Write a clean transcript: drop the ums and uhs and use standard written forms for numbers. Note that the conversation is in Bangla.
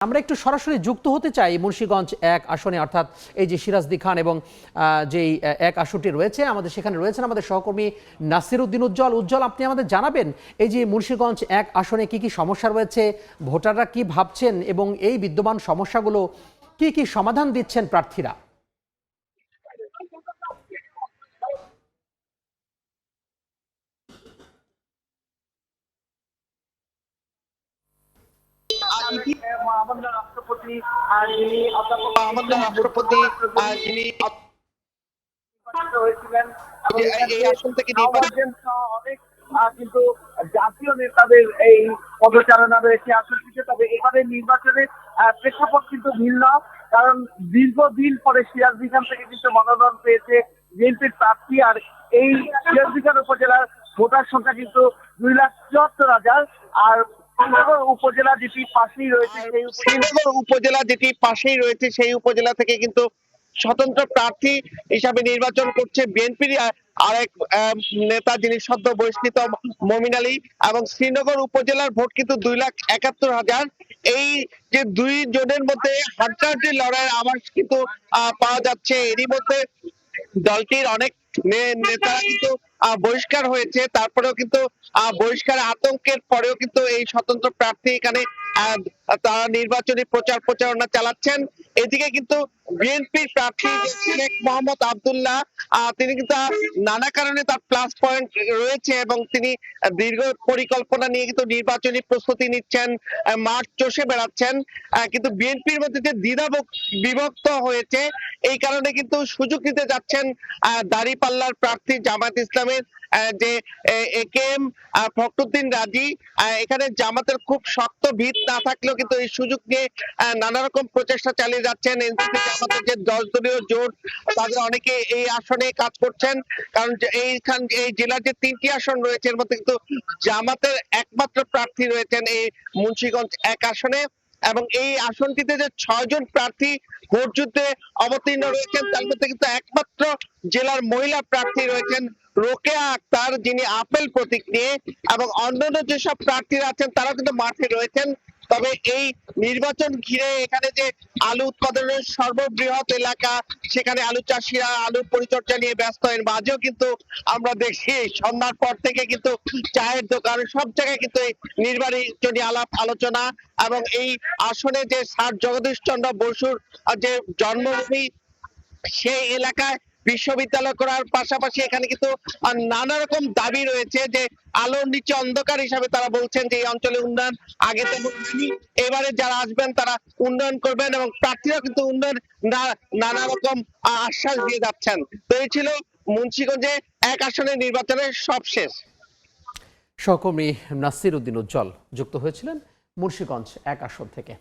আমরা একটু সরাসরি যুক্ত হতে চাই মুন্সিগঞ্জ ১ আসনে, অর্থাৎ এই যে সিরাজদি খান এবং যেই ১ আসনটি রয়েছে, আমাদের সেখানে রয়েছেন আমাদের সহকর্মী নাসির উদ্দিন উজ্জ্বল। উজ্জ্বল, আপনি আমাদের জানাবেন এই যে মুন্সিগঞ্জ ১ আসনে কি কি সমস্যা রয়েছে, ভোটাররা কি ভাবছেন এবং এই বিদ্যমান সমস্যাগুলো কি কি সমাধান দিচ্ছেন প্রার্থীরা? আমাদের রাষ্ট্রপতি যিনি যিনি হয়েছিলেন এই আসন থেকে নির্বাচন অনেক কিন্তু জাতীয় নেতাদের এই পদচারণা রয়েছে আসনটিতে। তবে এবারের নির্বাচনের প্রেক্ষাপট কিন্তু ভিন্ন, কারণ দীর্ঘদিন পরে সিরাজদি খান থেকে কিন্তু মনোনয়ন পেয়েছে বিএনপির প্রার্থী। আর এই সিরাজদি খান উপজেলার ভোটার সংখ্যা কিন্তু 2,74,000। আর শ্রীনগর উপজেলা যেটি পাশেই রয়েছে সেই উপজেলা থেকে কিন্তু স্বতন্ত্র প্রার্থী হিসাবে নির্বাচন করছে বিএনপির আরেক নেতা, যিনি সদ্য বহিষ্কৃত মমিন আলী। এবং শ্রীনগর উপজেলার ভোট কিন্তু 2,71,000। এই যে দুই জনের মধ্যে হাড্ডাহাড্ডি লড়াইয়ের আভাস কিন্তু পাওয়া যাচ্ছে। এরই মধ্যে দলটির অনেক নেতারা কিন্তু বহিষ্কার হয়েছে, তারপরেও কিন্তু বহিষ্কার আতঙ্কের পরেও কিন্তু এই স্বতন্ত্র প্রার্থী এখানে তারা নির্বাচনী প্রচারণা চালাচ্ছেন। এদিকে কিন্তু বিএনপির প্রার্থী শেখ মোহাম্মদ আব্দুল্লাহ, তিনি কিন্তু নানা কারণে তার প্লাস পয়েন্ট রয়েছে এবং তিনি দীর্ঘ পরিকল্পনা নিয়ে কিন্তু নির্বাচনী প্রস্তুতি নিচ্ছেন, মাঠ চষে বেড়াচ্ছেন। কিন্তু বিএনপির মধ্যে যে দ্বিধা বিভক্ত হয়েছে, এই কারণে কিন্তু সুযোগ নিতে যাচ্ছেন দাঁড়িপাল্লার প্রার্থী জামায়াত ইসলামের যে একেএম ফখরুদ্দিন রাজি। এখানে জামাতের খুব শক্ত ভিত না থাকলেও কিন্তু এই সুযোগ নিয়ে নানা রকম প্রচেষ্টা চালিয়ে যাচ্ছেন। এনসিপি জামাতের যে 10 দলীয় জোট, তাদের অনেকে এই আসনে কাজ করছেন, কারণ এই জেলার যে 3টি আসন রয়েছে এর মধ্যে কিন্তু জামাতের একমাত্র প্রার্থী রয়েছেন এই মুন্সিগঞ্জ 1 আসনে। এবং এই আসনটিতে যে 6 জন প্রার্থী ভোট যুদ্ধে অবতীর্ণ রয়েছেন, তার মধ্যে কিন্তু একমাত্র জেলার মহিলা প্রার্থী রয়েছেন রোকেয়া আক্তার, যিনি আপেল প্রতীক নিয়ে। এবং অন্যান্য যেসব প্রার্থীরা আছেন তারা কিন্তু মাঠে রয়েছেন। তবে এই নির্বাচন ঘিরে এখানে যে আলু উৎপাদনের সর্ববৃহৎ এলাকা, সেখানে আলু চাষিরা আলু পরিচর্যা নিয়ে ব্যস্ত। এর মাঝেও কিন্তু আমরা দেখছি সন্ধ্যার পর থেকে কিন্তু চায়ের দোকান, সব জায়গায় কিন্তু এই নির্বাচনী আলাপ আলোচনা। এবং এই আসনে যে স্যার জগদীশ চন্দ্র বসুর যে জন্মভূমি, সেই এলাকায় বিশ্ববিদ্যালয় করার পাশাপাশি এখানে কিন্তু নানা রকম দাবি রয়েছে, যে আলোর নিচে অন্ধকার হিসাবে তারা বলছেন যে এই অঞ্চলে উন্নয়ন আগে তেমন হয়নি, এবারে যারা আসবেন তারা উন্নয়ন করবেন এবং প্রার্থীরা কিন্তু উন্নয়ন নানা রকম আশ্বাস দিয়ে যাচ্ছেন। তো এই ছিল মুন্সিগঞ্জে 1 আসনের নির্বাচনের সবশেষ। সহকর্মী নাসির উদ্দিন উজ্জ্বল যুক্ত হয়েছিলেন মুন্সিগঞ্জ 1 আসন থেকে।